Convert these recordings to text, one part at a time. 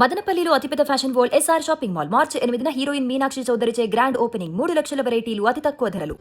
మదనపల్లిలో అతిపెద్ద fashion world SR shopping mall March 8న హీరోయిన్ మీనాక్షి చౌదరిచే గ్రాండ్ ఓపెనింగ్ 3 లక్షల వెరైటీలు అతి తక్కువ ధరలు.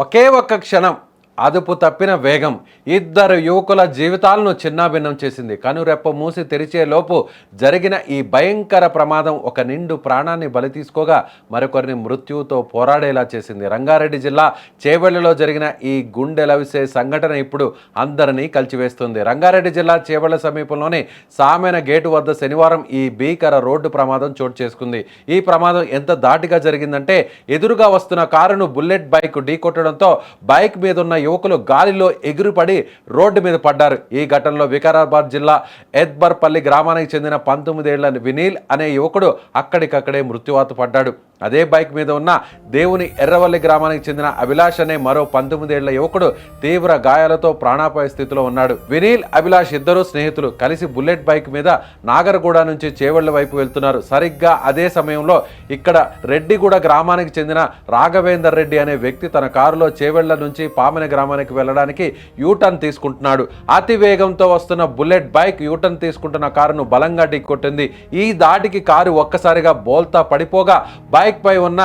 ఒకే ఒక్క క్షణం అదుపు తప్పిన వేగం ఇద్దరు యువకుల జీవితాలను చిన్నాభిన్నం చేసింది. కనురెప్ప మూసి తెరిచే లోపు జరిగిన ఈ భయంకర ప్రమాదం ఒక నిండు ప్రాణాన్ని బలి తీసుకోగా మరికొన్ని మృత్యువుతో పోరాడేలా చేసింది. రంగారెడ్డి జిల్లా చేవెళ్లలో జరిగిన ఈ గుండెలవిసే సంఘటన ఇప్పుడు అందరినీ కలిచివేస్తుంది. రంగారెడ్డి జిల్లా చేవెళ్ల సమీపంలోని సామెన గేటు వద్ద శనివారం ఈ భీకర రోడ్డు ప్రమాదం చోటు చేసుకుంది. ఈ ప్రమాదం ఎంత ధాటిగా జరిగిందంటే ఎదురుగా వస్తున్న కారును బుల్లెట్ బైక్ ఢీకొట్టడంతో బైక్ మీద ఉన్న యువకులు గాలిలో ఎగిరిపడి రోడ్డు మీద పడ్డారు. ఈ ఘటనలో వికారాబాద్ జిల్లా ఎద్బర్పల్లి గ్రామానికి చెందిన 19 ఏళ్ల వినీల్ అనే యువకుడు అక్కడికక్కడే మృత్యువాత పడ్డాడు. అదే బైక్ మీద ఉన్న దేవుని ఎర్రవల్లి గ్రామానికి చెందిన అభిలాష్ అనే మరో 19 ఏళ్ల యువకుడు తీవ్ర గాయాలతో ప్రాణాపాయ స్థితిలో ఉన్నాడు. వినీల్, అభిలాష్ ఇద్దరు స్నేహితులు కలిసి బుల్లెట్ బైక్ మీద నాగరగూడ నుంచి చేవెళ్ల వైపు వెళ్తున్నారు. సరిగ్గా అదే సమయంలో ఇక్కడ రెడ్డిగూడ గ్రామానికి చెందిన రాఘవేందర్ రెడ్డి అనే వ్యక్తి తన కారులో చేవెళ్ల నుంచి పామెన గ్రామానికి వెళ్ళడానికి యూటర్న్ తీసుకుంటున్నాడు. అతి వేగంతో వస్తున్న బుల్లెట్ బైక్ యూటర్న్ తీసుకుంటున్న కారును బలంగా ఢీకొట్టింది. ఈ దాటికి కారు ఒక్కసారిగా బోల్తా పడిపోగా బైక్ పై ఉన్న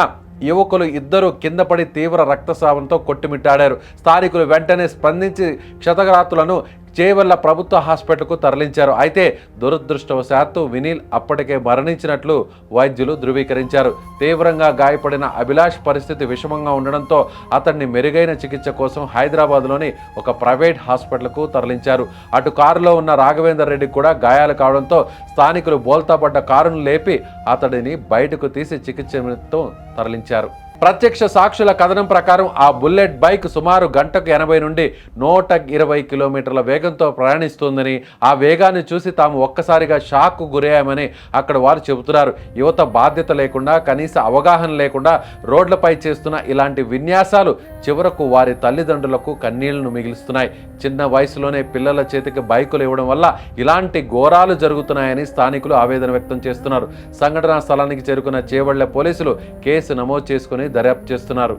యువకులు ఇద్దరు కింద పడి తీవ్ర రక్తస్రావంతో కొట్టుమిట్టాడారు. స్థానికులు వెంటనే స్పందించి క్షతగాత్రులను చేవెళ్ల ప్రభుత్వ హాస్పిటల్కు తరలించారు. అయితే దురదృష్టవశాత్తు వినీల్ అప్పటికే మరణించినట్లు వైద్యులు ధృవీకరించారు. తీవ్రంగా గాయపడిన అభిలాష్ పరిస్థితి విషమంగా ఉండడంతో అతన్ని మెరుగైన చికిత్స కోసం హైదరాబాద్లోని ఒక ప్రైవేట్ హాస్పిటల్కు తరలించారు. అటు కారులో ఉన్న రాఘవేందర్ రెడ్డి కూడా గాయాలు కావడంతో స్థానికులు బోల్తాపడ్డ కారును లేపి అతడిని బయటకు తీసి చికిత్స నిమిత్తం తరలించారు. ప్రత్యక్ష సాక్షుల కథనం ప్రకారం ఆ బుల్లెట్ బైక్ సుమారు గంటకు 80 నుండి 120 కిలోమీటర్ల వేగంతో ప్రయాణిస్తుందని, ఆ వేగాన్ని చూసి తాము ఒక్కసారిగా షాక్కు గురయ్యామని అక్కడ వారు చెబుతున్నారు. యువత బాధ్యత లేకుండా, కనీస అవగాహన లేకుండా రోడ్లపై చేస్తున్న ఇలాంటి విన్యాసాలు చివరకు వారి తల్లిదండ్రులకు కన్నీళ్లను మిగిలిస్తున్నాయి. చిన్న వయసులోనే పిల్లల చేతికి బైకులు ఇవ్వడం వల్ల ఇలాంటి ఘోరాలు జరుగుతున్నాయని స్థానికులు ఆవేదన వ్యక్తం చేస్తున్నారు. సంఘటనా స్థలానికి చేరుకున్న చేవెళ్ల పోలీసులు కేసు నమోదు చేసుకుని దర్యాప్తు చేస్తున్నారు.